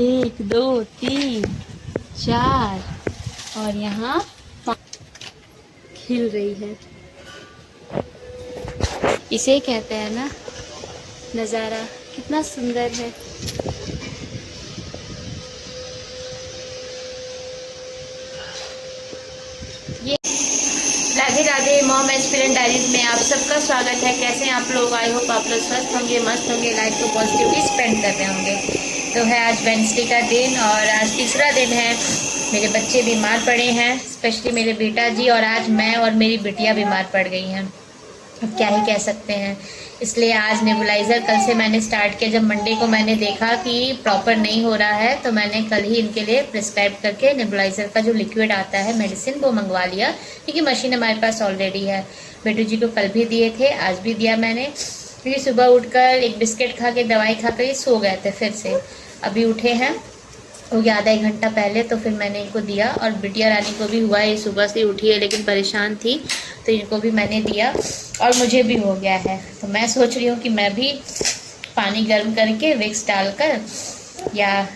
1 2 3 4 और यहाँ 5 खिल रही है। इसे कहते हैं ना नज़ारा, कितना सुंदर है। ये Radhe Radhe mom aspirant diaries में आप सबका स्वागत है। कैसे हैं आप लोग? आई होप आप लोग स्वस्थ होंगे, मस्त होंगे, लाइफ को पॉजिटिवली स्पेंड कर रहे होंगे। तो है आज वेडनेसडे का दिन और आज तीसरा दिन है। मेरे बच्चे बीमार पड़े हैं, स्पेशली मेरे बेटा जी, और आज मैं और मेरी बिटिया बीमार पड़ गई हैं। अब क्या ही कह सकते हैं। इसलिए आज नेबुलाइज़र कल से मैंने स्टार्ट किया। जब मंडे को मैंने देखा कि प्रॉपर नहीं हो रहा है तो मैंने कल ही इनके लिए प्रिस्क्राइब करके नेबुलाइज़र का जो लिक्विड आता है मेडिसिन वो मंगवा लिया, क्योंकि मशीन हमारे पास ऑलरेडी है। बेटू जी को कल भी दिए थे, आज भी दिया मैंने, क्योंकि सुबह उठकर एक बिस्किट खा के दवाई खा कर ये सो गए थे। फिर से अभी उठे हैं, हो गया आधा 1 घंटा पहले, तो फिर मैंने इनको दिया। और बिटिया रानी को भी हुआ है, ये सुबह से उठी है लेकिन परेशान थी, तो इनको भी मैंने दिया और मुझे भी हो गया है। तो मैं सोच रही हूँ कि मैं भी पानी गर्म करके विक्स डालकर या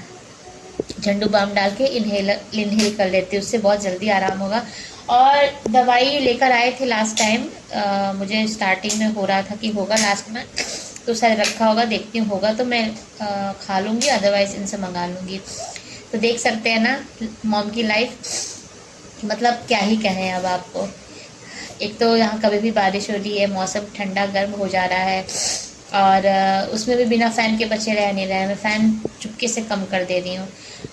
झंडू बाम डाल के इनहेल कर लेती हूँ, उससे बहुत जल्दी आराम होगा। और दवाई लेकर आए थे लास्ट टाइम, मुझे स्टार्टिंग में हो रहा था कि होगा लास्ट में, तो शायद रखा होगा, देखती हूँ होगा तो मैं खा लूँगी, अदरवाइज़ इनसे मंगा लूँगी। तो देख सकते हैं ना मॉम की लाइफ, मतलब क्या ही कहें अब आपको। एक तो यहाँ कभी भी बारिश हो रही है, मौसम ठंडा गर्म हो जा रहा है, और उसमें भी बिना फ़ैन के बच्चे रह नहीं रहे हैं। मैं फ़ैन चुपके से कम कर दे रही हूँ,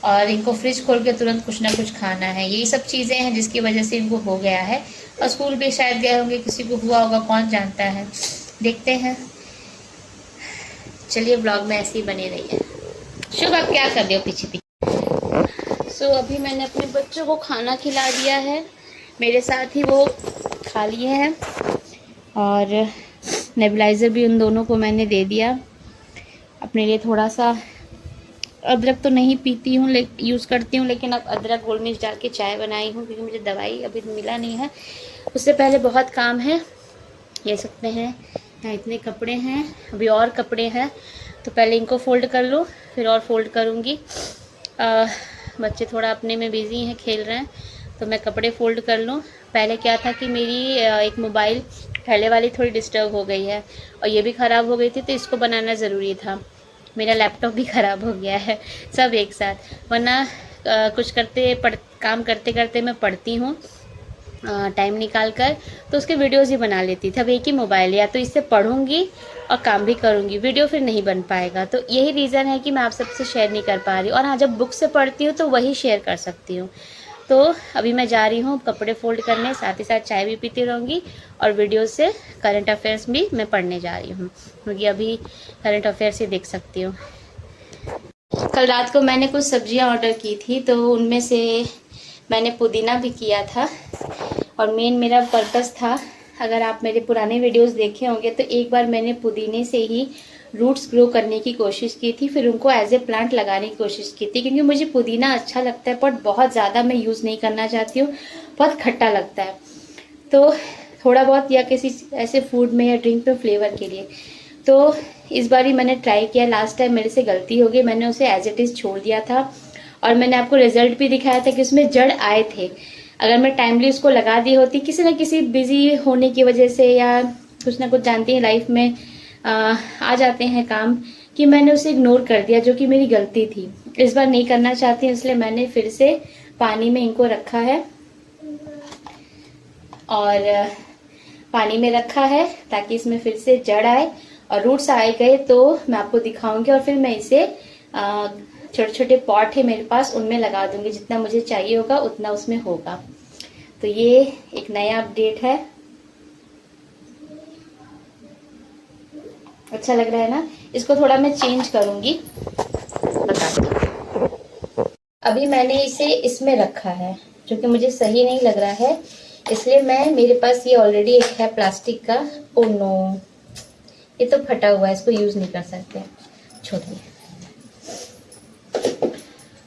और इनको फ्रिज खोल के तुरंत कुछ ना कुछ खाना है। यही सब चीज़ें हैं जिसकी वजह से इनको हो गया है। और स्कूल भी शायद गए होंगे, किसी को हुआ होगा, कौन जानता है। देखते हैं, चलिए ब्लॉग में ऐसे ही बने रहिए। शुभ, आप क्या कर रहे हो पीछे पीछे? सो अभी मैंने अपने बच्चों को खाना खिला दिया है, मेरे साथ ही वो खा लिए हैं, और नेबुलाइज़र भी उन दोनों को मैंने दे दिया। अपने लिए थोड़ा सा अदरक तो नहीं पीती हूँ, यूज़ करती हूँ, लेकिन अब अदरक गोल मिर्च डाल के चाय बनाई हूँ, क्योंकि मुझे दवाई अभी मिला नहीं है। उससे पहले बहुत काम है, ले सकते हैं। यहाँ इतने कपड़े हैं, अभी और कपड़े हैं, तो पहले इनको फ़ोल्ड कर लूँ, फिर और फोल्ड करूँगी। बच्चे थोड़ा अपने में बिज़ी हैं, खेल रहे हैं, तो मैं कपड़े फ़ोल्ड कर लूँ। पहले क्या था कि मेरी एक मोबाइल पहले वाली थोड़ी डिस्टर्ब हो गई है, और ये भी ख़राब हो गई थी, तो इसको बनाना ज़रूरी था। मेरा लैपटॉप भी ख़राब हो गया है, सब एक साथ। वरना कुछ काम करते करते मैं पढ़ती हूँ टाइम निकाल कर, तो उसके वीडियोस ही बना लेती थी। अब एक ही मोबाइल है, या तो इससे पढ़ूंगी और काम भी करूंगी, वीडियो फिर नहीं बन पाएगा। तो यही रीज़न है कि मैं आप सबसे शेयर नहीं कर पा रही। और हाँ, जब बुक से पढ़ती हूँ तो वही शेयर कर सकती हूँ। तो अभी मैं जा रही हूँ कपड़े फोल्ड करने, साथ ही साथ चाय भी पीती रहूँगी, और वीडियो से करंट अफेयर्स भी मैं पढ़ने जा रही हूँ, क्योंकि अभी करंट अफेयर्स ही देख सकती हूँ। कल रात को मैंने कुछ सब्जियाँ ऑर्डर की थी, तो उनमें से मैंने पुदीना भी किया था, और मेन मेरा पर्पस था, अगर आप मेरे पुराने वीडियोस देखे होंगे तो एक बार मैंने पुदीने से ही रूट्स ग्रो करने की कोशिश की थी, फिर उनको एज ए प्लांट लगाने की कोशिश की थी, क्योंकि मुझे पुदीना अच्छा लगता है, बट बहुत ज़्यादा मैं यूज़ नहीं करना चाहती हूँ, बहुत खट्टा लगता है। तो थोड़ा बहुत, या किसी ऐसे फूड में या ड्रिंक में फ्लेवर के लिए। तो इस बार ही मैंने ट्राई किया। लास्ट टाइम मेरे से गलती हो गई, मैंने उसे एज इट इज़ छोड़ दिया था, और मैंने आपको रिजल्ट भी दिखाया था कि उसमें जड़ आए थे। अगर मैं टाइमली उसको लगा दी होती, किसी न किसी बिजी होने की वजह से, या कुछ ना कुछ जानती हैं लाइफ में आ जाते हैं काम, कि मैंने उसे इग्नोर कर दिया, जो कि मेरी गलती थी। इस बार नहीं करना चाहती, इसलिए मैंने फिर से पानी में इनको रखा है, और पानी में रखा है ताकि इसमें फिर से जड़ आए, और रूट्स आए गए तो मैं आपको दिखाऊंगी, और फिर मैं इसे छोटे छोटे पॉट है मेरे पास, उनमें लगा दूंगी। जितना मुझे चाहिए होगा उतना उसमें होगा। तो ये एक नया अपडेट है, अच्छा लग रहा है ना। इसको थोड़ा मैं चेंज करूंगी, बताती हूँ। अभी मैंने इसे इसमें रखा है, जो कि मुझे सही नहीं लग रहा है, इसलिए मेरे पास ये ऑलरेडी एक है प्लास्टिक का। ओ नो, ये तो फटा हुआ है, इसको यूज नहीं कर सकते, छोड़िए।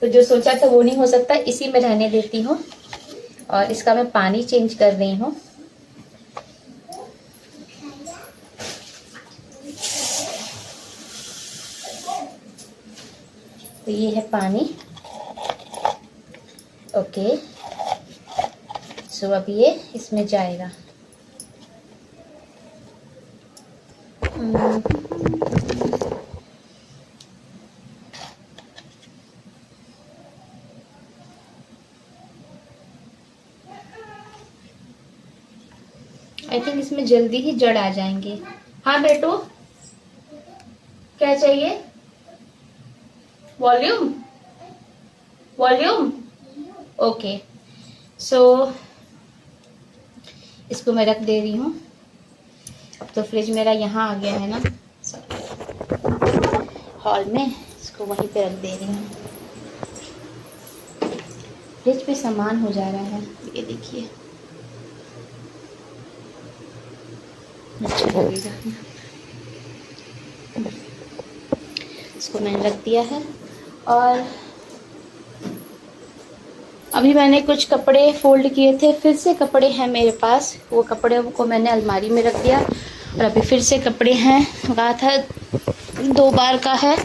तो जो सोचा था वो नहीं हो सकता, इसी में रहने देती हूँ, और इसका मैं पानी चेंज कर रही हूँ। तो ये है पानी। ओके, सो अब ये इसमें जाएगा। आई थिंक इसमें जल्दी ही जड़ आ जाएंगे। हाँ बेटो, क्या चाहिए? Volume, volume. ओके, सो इसको मैं रख दे रही हूँ। अब तो फ्रिज मेरा यहाँ आ गया है ना हॉल में, इसको वहीं पे रख दे रही हूँ। फ्रिज पे सामान हो जा रहा है, ये देखिए। अच्छा लगेगा। इसको मैंने रख दिया है। और अभी मैंने कुछ कपड़े फोल्ड किए थे, फिर से कपड़े हैं मेरे पास, वो कपड़े को मैंने अलमारी में रख दिया। और अभी फिर से कपड़े हैं, कहा था 2 बार का है।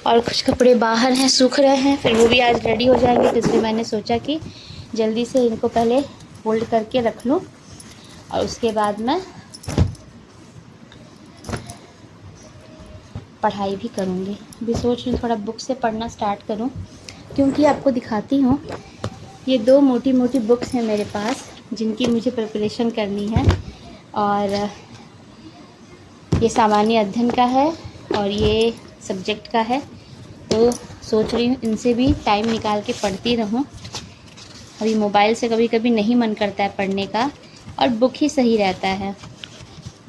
और कुछ कपड़े बाहर हैं, सूख रहे हैं, फिर वो भी आज रेडी हो जाएंगे। तो इसलिए मैंने सोचा कि जल्दी से इनको पहले फोल्ड करके रख लूँ और उसके बाद मैं पढ़ाई भी करूँगी। अभी सोच रही हूँ थोड़ा बुक से पढ़ना स्टार्ट करूँ, क्योंकि आपको दिखाती हूँ ये 2 मोटी मोटी बुक्स हैं मेरे पास जिनकी मुझे प्रिपरेशन करनी है। और ये सामान्य अध्ययन का है और ये सब्जेक्ट का है। तो सोच रही हूँ इनसे भी टाइम निकाल के पढ़ती रहूँ। अभी मोबाइल से कभी कभी नहीं मन करता है पढ़ने का, और बुक ही सही रहता है।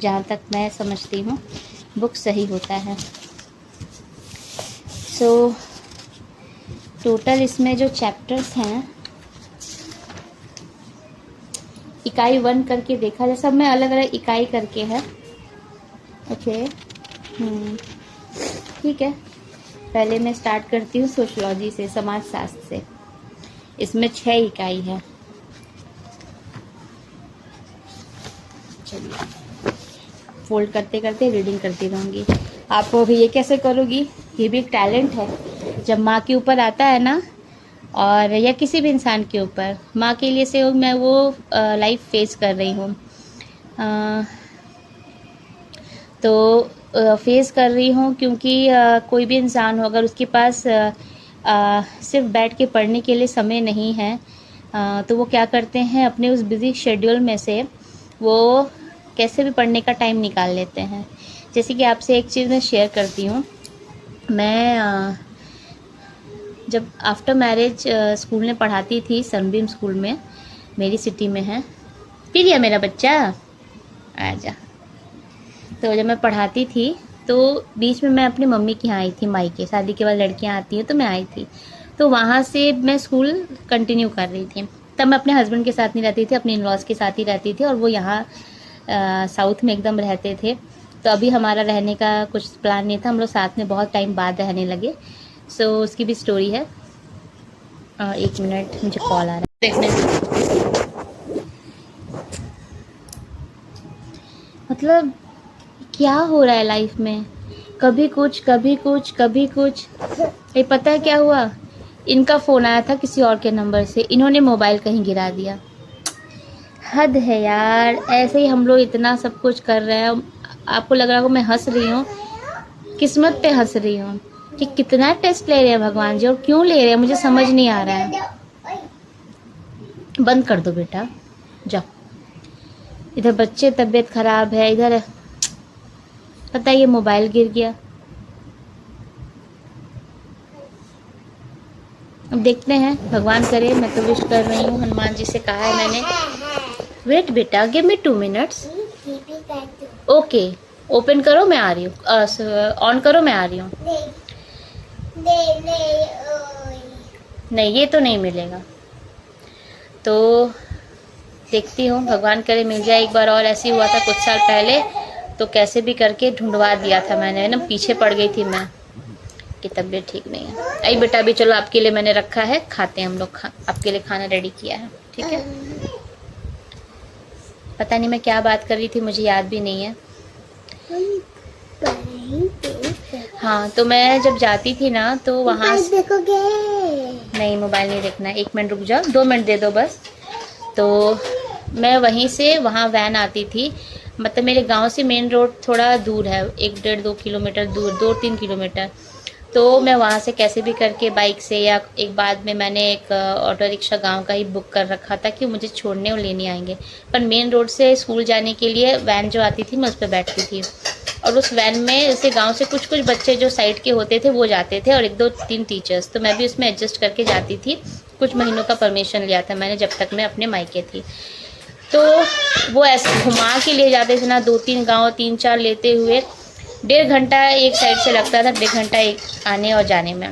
जहाँ तक मैं समझती हूँ बुक सही होता है। सो टोटल इसमें जो चैप्टर्स हैं, इकाई 1 करके देखा जाए, सब में अलग अलग इकाई करके है। ओके, ठीक है। पहले मैं स्टार्ट करती हूँ सोशलॉजी से, समाजशास्त्र से। इसमें 6 इकाई है। चलिए, फोल्ड करते करते रीडिंग करती रहूँगी। आपको भी ये कैसे करोगी, ये भी एक टैलेंट है। जब माँ के ऊपर आता है ना, और या किसी भी इंसान के ऊपर, माँ के लिए से मैं वो लाइफ फेस कर रही हूँ, तो फेस कर रही हूँ क्योंकि कोई भी इंसान हो, अगर उसके पास सिर्फ बैठ के पढ़ने के लिए समय नहीं है, तो वो क्या करते हैं, अपने उस बिज़ी शेड्यूल में से वो कैसे भी पढ़ने का टाइम निकाल लेते हैं। जैसे कि आपसे एक चीज़ मैं शेयर करती हूँ। मैं जब आफ्टर मैरिज स्कूल में पढ़ाती थी, सनबीम स्कूल में, मेरी सिटी में है। पी लिया मेरा बच्चा, आजा। तो जब मैं पढ़ाती थी तो बीच में मैं अपनी मम्मी के यहाँ आई थी, मायके। शादी के बाद लड़कियाँ आती हैं, तो मैं आई थी। तो वहाँ से मैं स्कूल कंटिन्यू कर रही थी। तब मैं अपने हस्बैंड के साथ नहीं रहती थी, अपने इन-लॉज़ के साथ ही रहती थी, और वो यहाँ साउथ में एकदम रहते थे। तो अभी हमारा रहने का कुछ प्लान नहीं था, हम लोग साथ में बहुत टाइम बाद रहने लगे। सो उसकी भी स्टोरी है। 1 मिनट, मुझे कॉल आ रहा है, देखने। मतलब क्या हो रहा है लाइफ में, कभी कुछ कभी कुछ कभी कुछ। ये पता है क्या हुआ, इनका फ़ोन आया था किसी और के नंबर से, इन्होंने मोबाइल कहीं गिरा दिया। हद है यार, ऐसे ही हम लोग इतना सब कुछ कर रहे हैं। आपको लग रहा होगा मैं हंस रही हूँ, किस्मत पे हंस रही हूँ कि कितना टेस्ट ले रहे हैं भगवान जी, और क्यों ले रहे हैं मुझे समझ नहीं आ रहा है। बंद कर दो बेटा, जाओ। इधर बच्चे तबीयत खराब है, इधर पता है ये मोबाइल गिर गया। अब देखते हैं, भगवान करे। मैं तो विश कर रही हूँ, हनुमान जी से कहा है मैंने। वेट बेटा, give me 2 minutes. Okay, open करो, मैं आ रही हूँ। ऑन करो, मैं आ रही हूँ। नहीं, ये तो नहीं मिलेगा। तो देखती हूँ, भगवान करे मिल जाए। एक बार और ऐसे हुआ था कुछ साल पहले, तो कैसे भी करके ढूंढवा दिया था मैंने, ना पीछे पड़ गई थी मैं कि तबीयत ठीक नहीं है। आई बेटा, अभी चलो आपके लिए मैंने रखा है, खाते हैं हम लोग। आपके लिए खाना रेडी किया है, ठीक है। पता नहीं मैं क्या बात कर रही थी, मुझे याद भी नहीं है। हाँ, तो मैं जब जाती थी ना तो वहाँ देखोगे? नहीं, मोबाइल नहीं देखना, 1 मिनट रुक जाओ, 2 मिनट दे दो बस। तो मैं वहीं से वहाँ वैन आती थी, मतलब मेरे गांव से मेन रोड थोड़ा दूर है, 1 डेढ़ 2 किलोमीटर दूर, 2-3 किलोमीटर। तो मैं वहाँ से कैसे भी करके बाइक से, या एक बाद में मैंने एक ऑटो रिक्शा गांव का ही बुक कर रखा था कि मुझे छोड़ने और लेने आएंगे। पर मेन रोड से स्कूल जाने के लिए वैन जो आती थी मैं उस पर बैठती थी, और उस वैन में जैसे गांव से कुछ कुछ बच्चे जो साइड के होते थे वो जाते थे, और 1-2-3 टीचर्स, तो मैं भी उसमें एडजस्ट करके जाती थी। कुछ महीनों का परमिशन लिया था मैंने जब तक मैं अपने मायके थी। तो वो ऐसे घुमा के ले जाते थे ना, 2-3 गांव, 3-4 लेते हुए 1.5 घंटा एक साइड से लगता था, 1.5 घंटा एक आने और जाने में।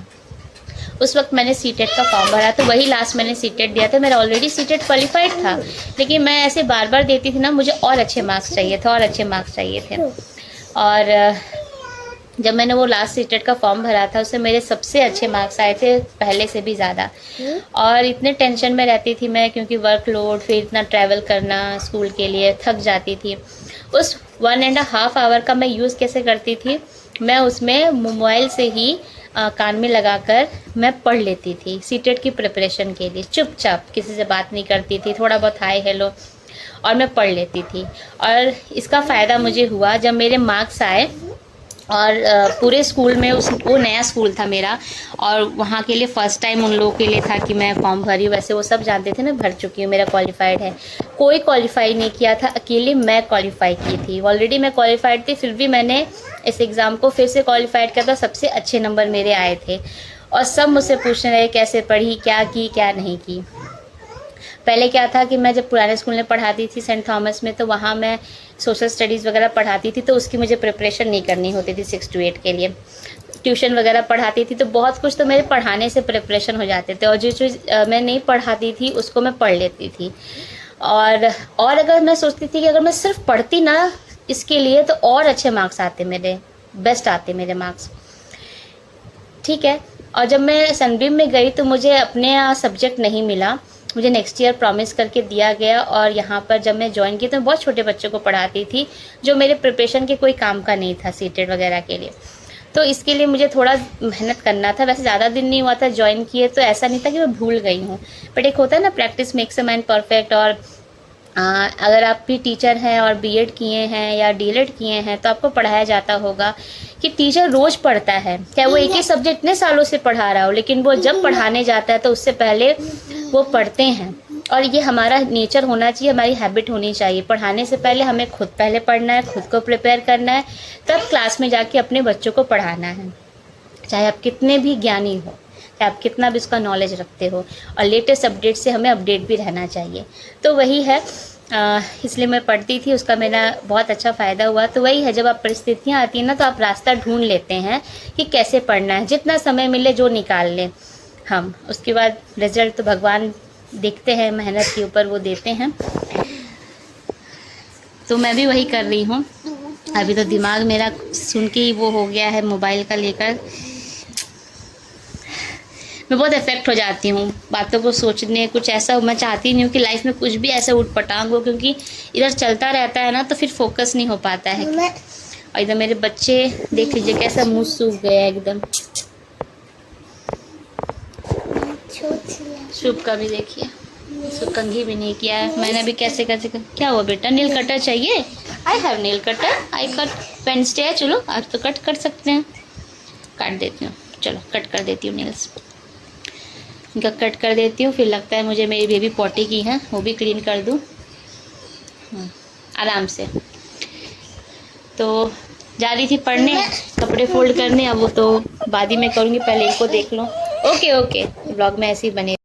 उस वक्त मैंने सीटेट का फॉर्म भरा, तो वही लास्ट मैंने सीटेट दिया था। मेरा ऑलरेडी सीटेट क्वालिफाइड था, लेकिन मैं ऐसे बार बार देती थी ना, मुझे और अच्छे मार्क्स चाहिए थे, और अच्छे मार्क्स चाहिए थे। और जब मैंने वो लास्ट सीटेट का फॉर्म भरा था, उससे मेरे सबसे अच्छे मार्क्स आए थे, पहले से भी ज़्यादा। और इतने टेंशन में रहती थी मैं, क्योंकि वर्कलोड, फिर इतना ट्रैवल करना स्कूल के लिए, थक जाती थी। उस 1.5 आवर का मैं यूज़ कैसे करती थी, मैं उसमें मोबाइल से ही कान में लगाकर मैं पढ़ लेती थी सीटेट की प्रिपरेशन के लिए, चुपचाप, किसी से बात नहीं करती थी, थोड़ा बहुत हाय हेलो, और मैं पढ़ लेती थी। और इसका फ़ायदा मुझे हुआ जब मेरे मार्क्स आए, और पूरे स्कूल में वो नया स्कूल था मेरा, और वहाँ के लिए फ़र्स्ट टाइम उन लोगों के लिए था कि मैं फॉर्म भरी। वैसे वो सब जानते थे मैं भर चुकी हूँ, मेरा क्वालिफाइड है। कोई क्वालिफाई नहीं किया था, अकेले मैं क्वालिफाई की थी। ऑलरेडी मैं क्वालिफाइड थी, फिर भी मैंने इस एग्ज़ाम को फिर से क्वालिफाइड किया था, सबसे अच्छे नंबर मेरे आए थे। और सब मुझसे पूछने लगे कैसे पढ़ी, क्या की, क्या नहीं की। पहले क्या था कि मैं जब पुराने स्कूल में पढ़ाती थी सेंट थॉमस में, तो वहाँ मैं सोशल स्टडीज़ वगैरह पढ़ाती थी, तो उसकी मुझे प्रिपरेशन नहीं करनी होती थी 6 to 8 के लिए। ट्यूशन वगैरह पढ़ाती थी, तो बहुत कुछ तो मेरे पढ़ाने से प्रिपरेशन हो जाते थे, और जो चीज़ मैं नहीं पढ़ाती थी उसको मैं पढ़ लेती थी। और अगर मैं सोचती थी कि अगर मैं सिर्फ पढ़ती ना इसके लिए, तो और अच्छे मार्क्स आते मेरे, बेस्ट आते मेरे मार्क्स, ठीक है। और जब मैं सनबीम में गई तो मुझे अपने यहाँ सब्जेक्ट नहीं मिला, मुझे नेक्स्ट ईयर प्रॉमिस करके दिया गया। और यहाँ पर जब मैं ज्वाइन की तो मैं बहुत छोटे बच्चों को पढ़ाती थी, जो मेरे प्रिपरेशन के कोई काम का नहीं था सीटेट वगैरह के लिए। तो इसके लिए मुझे थोड़ा मेहनत करना था। वैसे ज़्यादा दिन नहीं हुआ था ज्वाइन किए, तो ऐसा नहीं था कि मैं भूल गई हूँ, बट एक होता है ना, practice makes a man perfect. और अगर आप भी टीचर हैं और बीएड किए हैं या डीएलएड किए हैं, तो आपको पढ़ाया जाता होगा कि टीचर रोज़ पढ़ता है, चाहे वो एक ही सब्जेक्ट इतने सालों से पढ़ा रहा हो, लेकिन वो जब पढ़ाने जाता है तो उससे पहले वो पढ़ते हैं। और ये हमारा नेचर होना चाहिए, हमारी हैबिट होनी चाहिए। पढ़ाने से पहले हमें खुद पहले पढ़ना है, खुद को प्रिपेयर करना है, तब क्लास में जाके अपने बच्चों को पढ़ाना है। चाहे आप कितने भी ज्ञानी हो, चाहे आप कितना भी उसका नॉलेज रखते हो, और लेटेस्ट अपडेट से हमें अपडेट भी रहना चाहिए। तो वही है, इसलिए मैं पढ़ती थी, उसका मेरा बहुत अच्छा फ़ायदा हुआ। तो वही है, जब आप परिस्थितियाँ आती हैं ना, तो आप रास्ता ढूंढ लेते हैं कि कैसे पढ़ना है, जितना समय मिले जो निकाल लें हम। उसके बाद रिजल्ट तो भगवान देखते हैं, मेहनत के ऊपर वो देते हैं। तो मैं भी वही कर रही हूँ। अभी तो दिमाग मेरा सुन के ही वो हो गया है मोबाइल का लेकर, मैं बहुत इफेक्ट हो जाती हूँ बातों को सोचने। कुछ ऐसा मैं चाहती नहीं हूँ कि लाइफ में कुछ भी ऐसा उठपटांग हो, क्योंकि इधर चलता रहता है ना, तो फिर फोकस नहीं हो पाता है। और इधर मेरे बच्चे देख लीजिए कैसा मुंह सूख गया है एकदम। शुभ का भी देखिए, इसको कंघी भी नहीं किया है मैंने अभी। कैसे कैसे क्या हुआ बेटा, नील कटर चाहिए? I have nail cutter, I cut pen stay है। चलो आज तो कट कर सकते हैं, काट देती हूँ, चलो कट कर देती हूँ नेल्स, इनका कट कर देती हूँ। फिर लगता है मुझे मेरी बेबी पॉटी की है, वो भी क्लीन कर दूँ आराम से। तो जा रही थी पढ़ने, कपड़े फोल्ड करने, अब वो तो बाद ही में करूँगी, पहले इनको देख लो। ओके ओके, ब्लॉग में ऐसे ही बने।